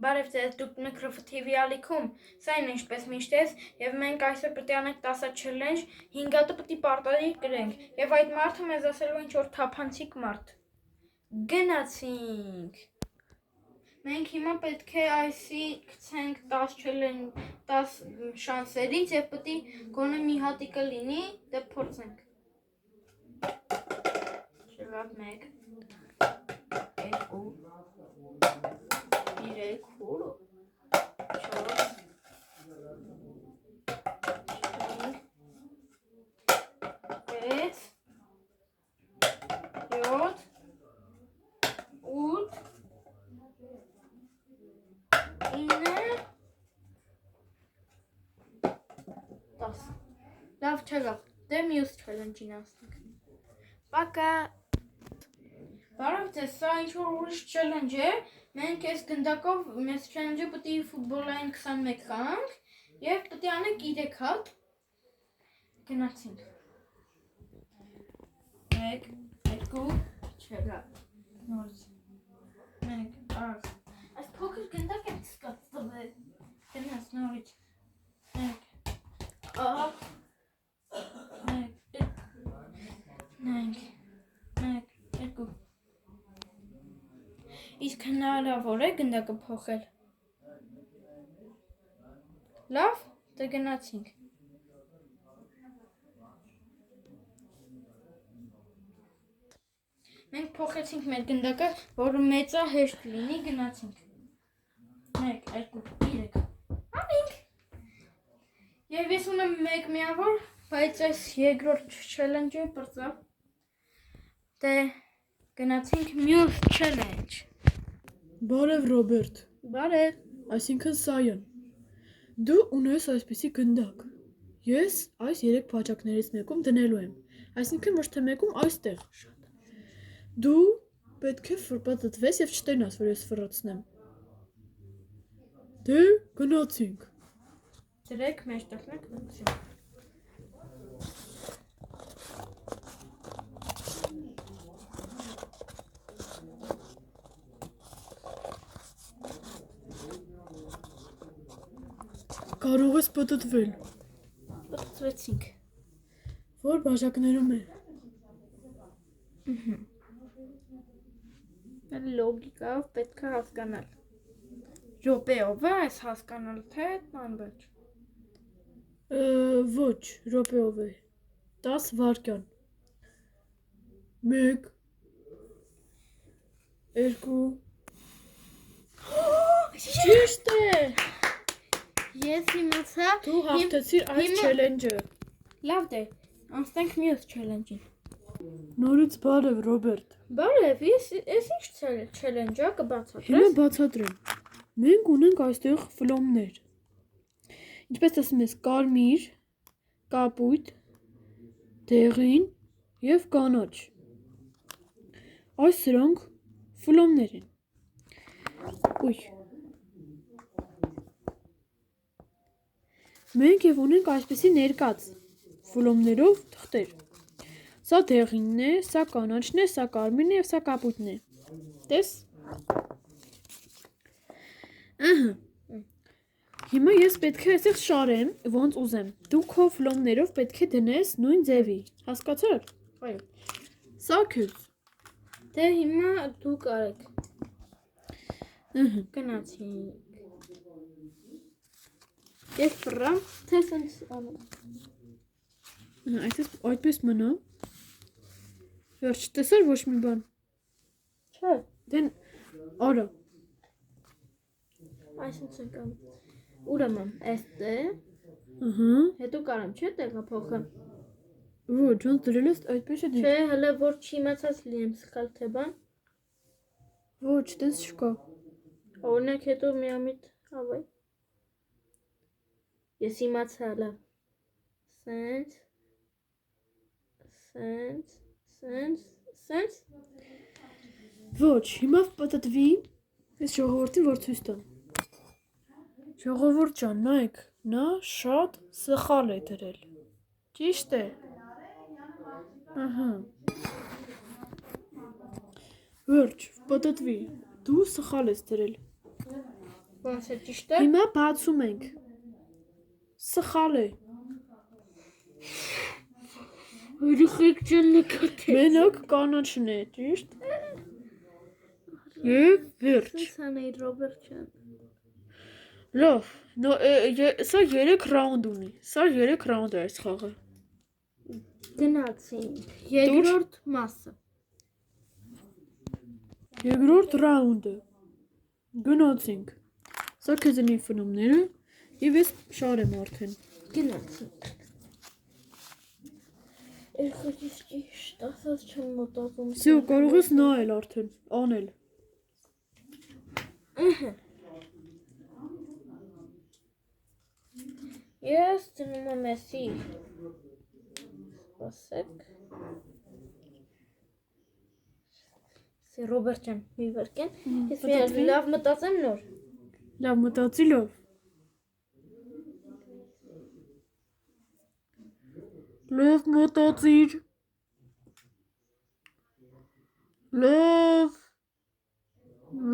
Բարև ձեզ, դուք Միկրոֆոն TV ալիքում, սա այն ինչպես միշտ ես, և մենք այսօր պետք է անենք 10 չելենջ, 5 հատը պետք է պարտադիր կրենք, և այդ մարդը մեզ ասելու ինչ-որ թափանցիկ մարդ։ Գնացինք։ Մենք հիմա պետք է այսի գցենք 10 շանսերից և պետք է գոնե մի հատիկը լինի, դե փորձենք։ Շլատ 1 2 3 4 5 6 7 Լավ չէ լավ, դե մյուս չելենջին ասենք։ Պակա։ Բարև ձեզ, սա ինչ-որ ուրիշ չելենջ է, մենք ես գնդակով մեզ չելենջը պետք է ֆուտբոլային 21 կանք և պետք է անենք 3 հատ։ Գնացինք։ 1 2 չէ լավ, նորից 1 այս փոքր գնդակ եմ սկաց տվել, գնաց նորից 1 2 Իսկ հնարավոր է գնդակը փոխել։ Լավ, դե գնացինք։ Մենք փոխեցինք մեր գնդակը, որը մեծա հեշտ լինի, գնացինք։ 1 2 3 Անենք։ Եվ ես ունեմ 1 միավոր, բայց այս երկրորդ չելենջը պրծավ։ Դե գնացինք մյուս չելենջ։ Բարև Ռոբերտ։ Բարև։ Այսինքն Սայան։ Դու ունես այսպիսի գնդակ։ Ես այս 3 փաճակներից մեկում դնելու եմ։ Այսինքն ոչ թե մեկում, այստեղ։ Դու պետք է ֆրպատտվես և չտենաս, որ ես ֆռացնեմ։ Դե գնացինք։ Դրեք մեջ տխնեք գնացինք։ Կարող ես պտտվել։ Պտտվեցինք։ Որ բաժակներում է։ Լոգիկայով պետք է հասկանալ։ Րոպեով է այս հասկանալ, թե տանվեջ։ Ոչ, րոպեով է։ 10 վայրկյան։ 1 2 Ճիշտ է։ Ես իմացա։ Դու հաղթեցիր այս չելենջը։ Լավ դե, անցնենք մյուս չելենջին։ Նորից բարև Ռոբերտ։ Բարև, ես ինչ չելենջ է կբացատրես։ Հիմա բացատրեմ։ Մենք ունենք այստեղ ֆլոմներ։ Ինչպես ասում ես, կարմիր, կապույտ, դեղին և կանաչ։ Այս սրանք ֆլոմներ են։ Ուй։ Մենք և ունենք այսպիսի ներկած ֆլոմներով թղթեր։ Սա դեղինն է, սա կանաչն է, սա կարմիրն է և սա կապույտն է։ Տես։ Ահա։ Հիմա ես պետք է այսեղ շարեմ, ոնց ուզեմ։ Դու քո ֆլոմներով պետք է դնես նույն ձևի։ Հասկացա՞ր։ Այո։ Սա քեզ։ Դե հիմա դու կարեք։ Ահա։ Գնացինք։ Ես ֆռամ, թե սենց անում։ Այդպես մնա։ Վերջ տեսար ոչ մի բան։ Չէ։ Դե արա։ Այսինչ ենք անում։ Ուրեմն, էստե։ Ահա։ Հետո կարամ չէ տեղափոխեմ։ Ոչ, ոնց դրել ես այդպես է դիր։ Չէ, հələ որ չիմացած լինեմ սխալ թե բան։ Ոչ, տես չկա։ Օրինակ հետո միամիտ ավայ։ Ես իմացա լավ։ Սենց։ Ոչ, հիմա պտտվի, ես ժողովրդին որ ցույց տամ։ Ժողովուրդ ջան, նայեք, նա շատ սխալ է դրել։ Ճիշտ է։ Ահա։ Վերջ, պտտվի, դու սխալ ես դրել։ Ոնց է ճիշտ է։ Հիմա բացում ենք։ Սխալ է։ Հրիխիկ ջան նկատի։ Մենակ կանաչն է, ճիշտ։ Եվ վերջ։ Սանեի Ռոբերտ ջան։ Լավ, սա 3 ռաունդ ունի։ Սա 3 ռաունդ է այս խաղը։ Գնացինք։ Երկրորդ մասը։ Երկրորդ ռաունդը։ Գնացինք։ Սա քեզնի ֆնոմները եւ ես շարեմ արդեն։ Գնացինք։ Երխոքից ճիշտ ասած չեմ մտածում։ Սա կարող ես նայել արդեն, անել։ Ահա։ Ես դնում եմ էսի։ Սպասեք։ Սի Ռոբերտ ջան, մի վարկեն։ Ես մի լավ մտածեմ նոր։ Լավ մտածի լավ։ Լավ մտածիր։ Լավ։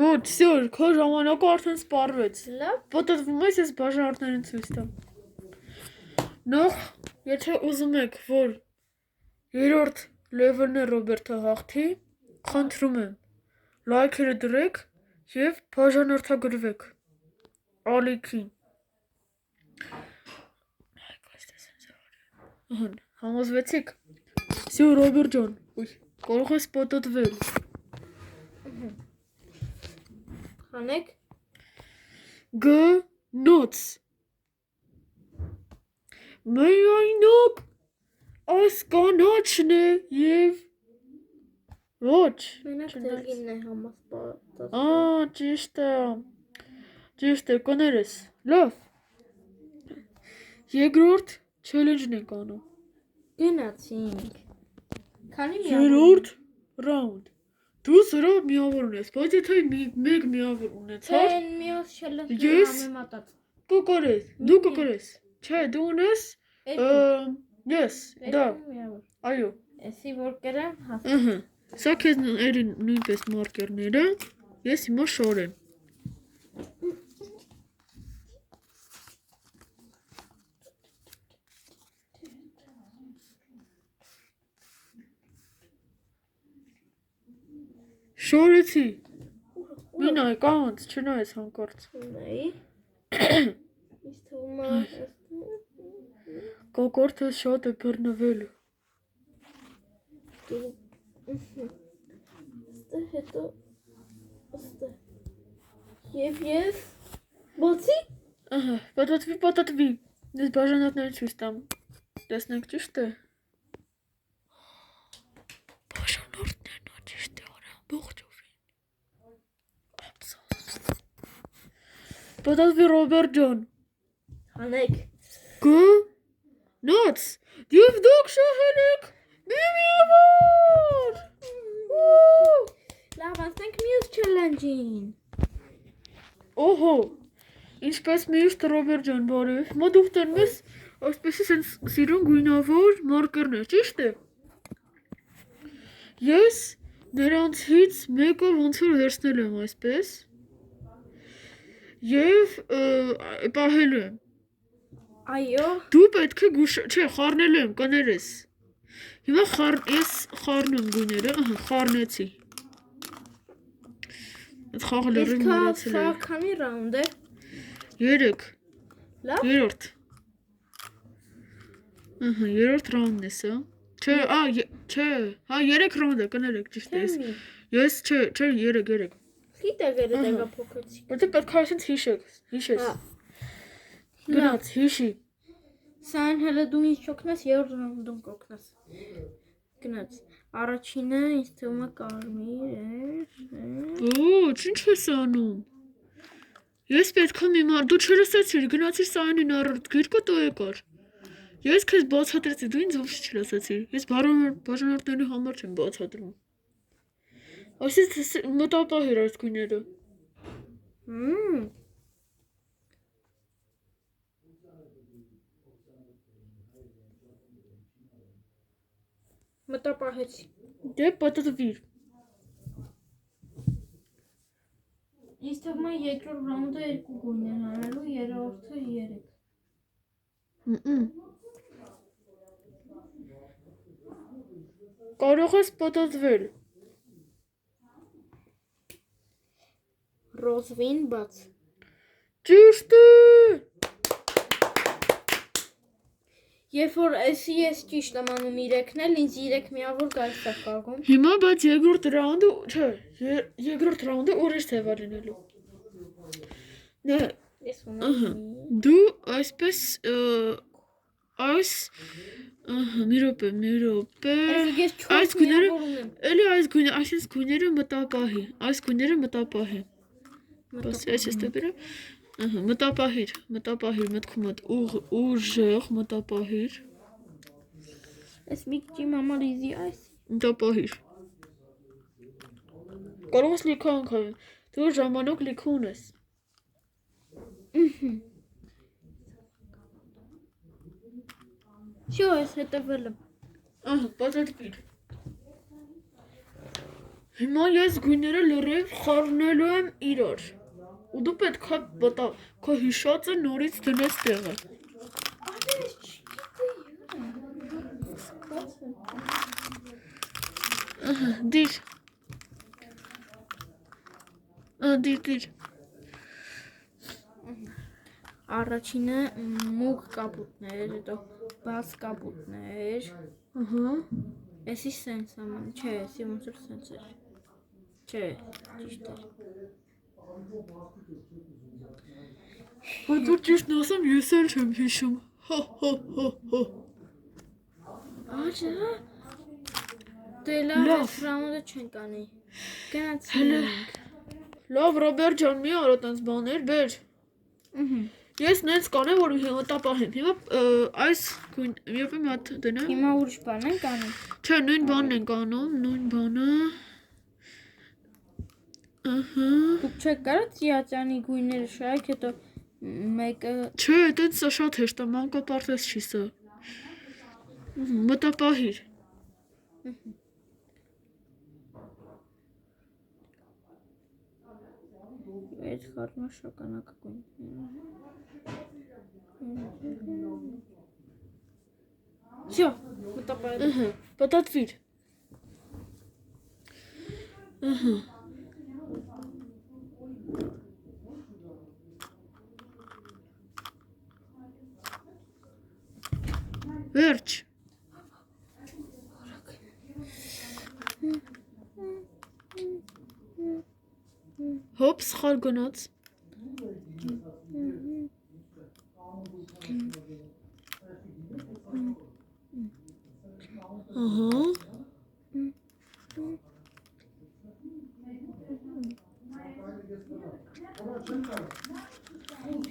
Ոչ, всё, քո ժամանակը արդեն սպառվեց։ Լավ։ Պատտվում ես, ես բաժանորդներին ցույց տամ։ Նախ, եթե ուզում եք, որ երրորդ լեվելն է Ռոբերտը հաղթի, խնդրում եմ, լայքերը դրեք եւ բաժանորդագրվեք։ Ալիքին։ Ահա, համոզվեցիք։ Всё, Ռոբերտ ջան, կարող ես պատտվել։ Հանեք։ Գնոց։ Միայնակ այս կանաչն է եւ ոչ։ Մենակ դերգինն է համասպարտած։ Ճիշտ է։ Ճիշտ է, կներես։ Լավ։ Երկրորդ չելենջն ենք անում։ Գնացինք։ Քանի մի Երրորդ ռաունդ։ Դու սրա միավոր ունես, բայց եթե մեկ միավոր ունեցար, Են միոց չելը Ես- համեմատած։ կկորես, դու կկորես։ Չէ, դու ունես, ես, դա, միավոր։ այո, Էսի որ կրեմ, հաս։ ըհը, սա քեզ էրի նույնպես մարկերները, ես հիմա շորեմ։ Շորեցի, մի նայ, կանց, չնայես հանկարծ, Նայի։ Իսկ թվում է կոկորդը շատ է բռնվել։ Ստե հետո ստե։ Եվ ես բացի Ահա, պատտվի, ես բաժանորդներին ցույց տամ, տեսնենք ճիշտ է։ Բաժանորդներն ճիշտ է արա, բողջովին։ Պատտվի Ռոբերտ ջան, հանեք։ գնաց, եւ դուք շահել եք միավոր։ Լավ, անցնենք մյուս չելենջին։ Օհո, ինչպես միշտ Ռոբերտ ջան, բարև, հիմա դուք տանում ես այսպեսի սենց սիրուն գույնավոր մարկերներ, ճիշտ է։ Ես նրանցից մեկը ոնց որ վերցնել եմ այսպես եւ պահելու եմ։ Այո, Դու պետք է չէ, խառնելու եմ, կներես։ Հիմա ես խառնում գույները, ահա, խառնեցի։ Այդ խաղը լրիվ իսկ մոռացել սա եմ։ քանի ռաունդ է։ 3, Լավ։ երրորդ։ Ահա, երրորդ ռաունդն է սա։ Չէ, չէ, հա 3 ռաունդ է, կներեք, ճիշտ է։ Թեմի։ Ես չէ, 3։ Գիտեք դա փոքրեցի։ Որտե պետք է այսինքն հիշես։ Հա։ Գնաց, հիշի։ Սան հələ դու ինձ չօգնես, երրորդ ռաունդում կօգնես։ Գնաց։ Առաջինը ինձ թվում է կարմիր է։ Ոչ, ինչ ես անում։ Ես պետք է դու չլսեցիր, գնացիր սայնին առորդ գիրկը տո եկար։ Ես քեզ բացատրեցի, դու ինձ ոչ չլսեցիր։ Ես բաժանորդների համար չեմ բացատրում։ Այսինքն մտապահիր այս գույները։ Մտապահեցի։ Դե պատտվիր։ Ինձ թվում է երկրորդ ռաունդը 2 գույն են հանելու, երրորդը 3։ Կարող ես պատասվել։ Ռոզվին բաց։ Ճիշտ է։ Երբ որ ես ճիշտ եմ անում 3-ն էլ, ինձ 3 միավոր գայս է կաղում։ Հիմա բայց երկրորդ ռաունդը, չէ, երկրորդ ռաունդը ուրիշ թեվա լինելու։ Ես ունեմ։ Դու այսպես այս մի րոպե։ Ես 4 միավոր ունեմ։ Էլի այս գույները, այսինքն գույները մտապահի։ Այս գույները մտապահի։ Բաս ես ստեբերը։ Մտապահիր մտքումդ ուժեղ մտապահիր։ Ես մի քիչ համար իզի այս։ Մտապահիր։ Կարող ես լիքը անգամ։ Դու ժամանակ լիքը ունես։ Շո ես հետևել եմ։ Պատրաստիր։ Հիմա ես գույները լրիվ խառնելու եմ իրար։ Ու դու պետք է քո հիշածը նորից դնես տեղը։ Դիր։ Դիր։ Առաջինը մուգ կապուտներ, հետո բաց կապուտներ։ Էսի սենց աման, չէ, էսի ոնց որ սենց էր։ Չէ, ճիշտ էր։ Բայց որ ճիշտն ասեմ, ես էլ չեմ հիշում։ Աջա։ Դե լավ, ռաունդը չենք անի։ Գնացինք։ Լավ, Ռոբերտ ջան, մի արա տենց բաներ, բեր։ Ես նենց կանեմ, որ մտապահեմ։ Հիմա այս գույն, մի հատ դնեմ։ Հիմա ուրիշ բան ենք անում։ Չէ, նույն բանն ենք անում, նույն բանը։ Դուք չեք կարող ծիածանի գույները շարք, հետո մեկը։ Չէ, այդպես սա շատ հեշտ է, մանկապարտեզ չի սա։ Մտապահիր։ Այդ խառնա շագանակագույն։ Всё, մտապահիր։ Պատատվիր։ Վերջ։ Հոպ, սխալ գնաց։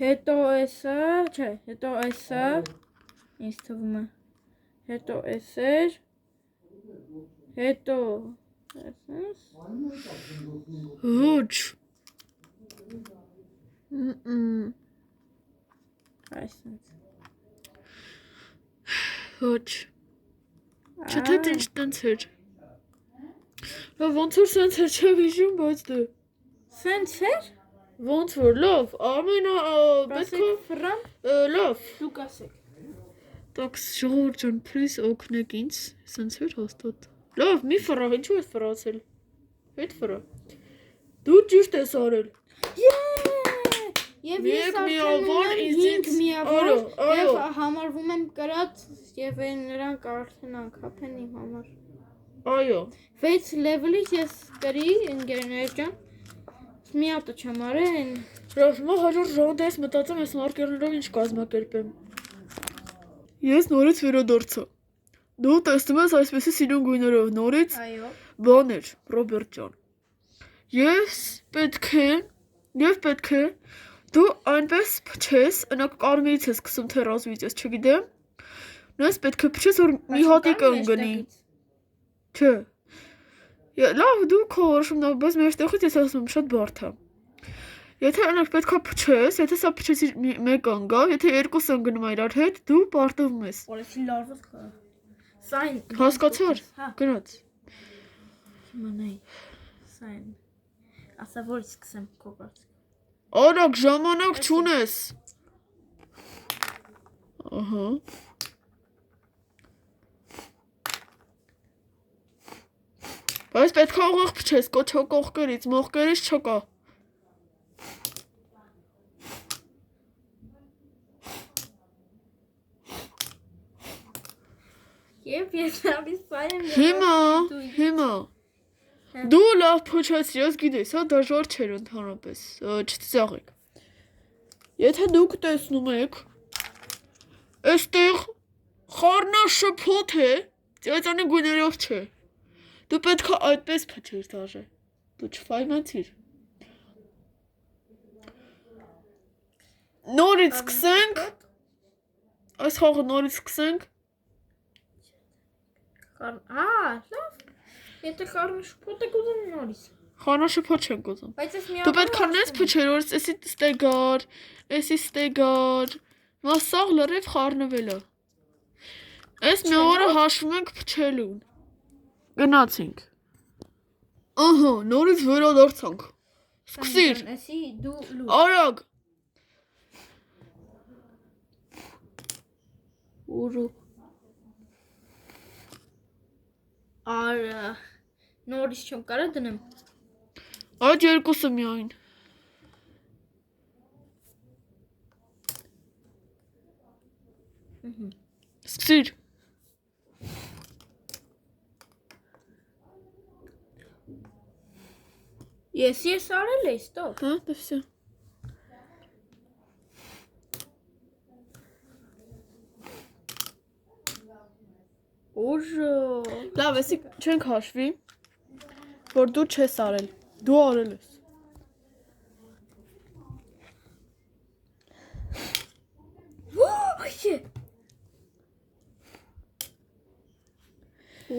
Հետո էսը, չէ, հետո էսը, ինձ թվում է, հետո էսեր, հետո էսես, Ոչ։ այսպես, Ոչ։ Չէ թե ինչ տենց էր։ Ոնց որ սենց էր չեմ հիշում, բայց դե։ սենց էր, Ոնց որ, լավ, ամենա, պետք է, ֆրան, լավ։ դուք ասեք, Так, ժողովուրդ ջան, please օգնեք ինձ, սենց էր հաստատ։ Լավ, մի ֆրա, ինչու ես ֆրացել։ Հետ ֆրա։ Դու ճիշտ ես արել։ Եվ Մեկ ես միավոր արդեն ինձ 5 միավոր այո։ եւ համարվում եմ կրած եւ նրանք արդեն անկապ են իմ համար։ Այո։ 6 level-ից ես կրի ընկերներ ջան։ Մի հատ չեմ արել։ Լավ, հիմա հաջորդ ժողովուրդ ես մտածում ես մարկերներով ինչ կազմակերպեմ։ Ես նորից վերադարձա։ Դու տեսնում ես այսպեսի սիրուն գույներով նորից Այո։ բաներ, Ռոբերտ ջան։ Ես պետք է դու այնպես փչես, անակ կարմիրից ես սկսում թե ռոզվից, ես չգիտեմ։ Նույնպես պետք է փչես, որ մի հատիկ ընկնի։ Չէ։ Լավ, դու քո որոշումն ա, բայց մեջտեղից ես ասում եմ շատ բարդ է։ Եթե անակ պետք է փչես, եթե սա փչեսի մեկ անգա, եթե երկուսը ընկնում է իրար հետ, դու պարտվում ես։ Որեցի լարված կա։ Сайн։ Հասկացար։ Հա։ Գնաց։ Հիմա նայ։ Сайн։ ասա որ սկսեմ քո կարծիքով։ Արագ ժամանակ չունես։ Ահա։ Բայց պետք է ուղիղ փչես, կոչո կողքերից, մողկերից չկա։ Եվ ես լավից սայեմ։ Հիմա։ Դու լավ փչեցի, ես գիտես, հա դժվար չէր ընդհանրապես, չծաղեք։ Եթե դուք տեսնում եք, այստեղ խառնաշփոթ է, ծիծանի գույներով չէ։ Դու պետք է այդպես փչես դաժե։ Դու չֆայմացիր։ Նորից սկսենք։ Այս խաղը նորից սկսենք։ Լավ։ Եթե խառնաշփոթ եք ուզում նորից։ Խառնաշփոթ չենք ուզում։ Բայց ես մի Դու պետք է նես փչեր, որ էսի ստեգար, էսի ստեգար։ Մասաղ լրիվ խառնվել է։ Այս մի օրը հաշվում ենք փչելուն։ Գնացինք։ Ահա, նորից վերադարձանք։ Սկսիր։ Էսի դու լուր։ Արագ։ Ուրու։ Արա։ Նորից չեմ կարող դնեմ։ Այդ երկուսը միայն։ Սկսիր։ Ես արել էի, ստոպ։ Հա, դա всё։ Ուժո։ Լավ, էսի չենք հաշվի, որ դու չես արել։ Դու արել ես։ Ոյ։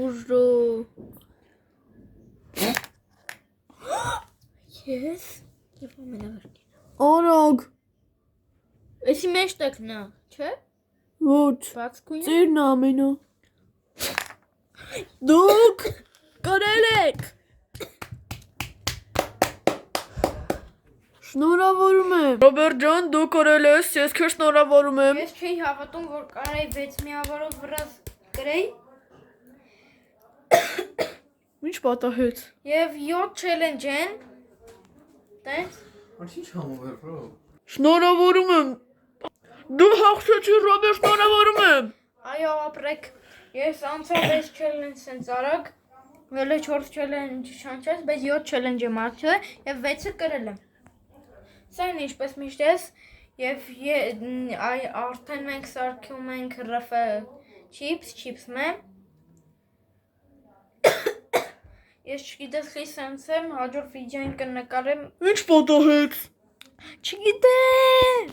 Ուժո։ Ես եւ ամենավերդին։ Արագ։ Էսի մեջտեղն է, չէ՞։ Ոչ։ Բաց քույնը։ Ծիրն ամենը։ Դուք կրել եք։ Շնորհավորում եմ։ Ռոբերտ ջան, դու կրել ես, ես քեզ շնորհավորում եմ։ Ես չէի հավատում, որ կարայի 6 միավորով վրա գրեի Ինչ պատահեց։ եւ 7 challenge են։ Տես։ Ինչ համով բրո։ Շնորհավորում եմ։ Դու հաղթեցիր, Ռոբերտ, շնորհավորում եմ։ Այո, ապրեք։ Ես անցա 6 challenge sense արագ, վելը 4 challenge չանցած, բայց 7 challenge եմ արել եւ 6-ը կրել եմ։ Սա είναι ինչպես միշտ ես եւ արդեն մենք սարքում ենք RF chips-ը։ Ես չգիտես խի սենսեմ, հաջորդ վիդեոին կնկարեմ։ Ինչ պատահեց։ Չգիտեմ։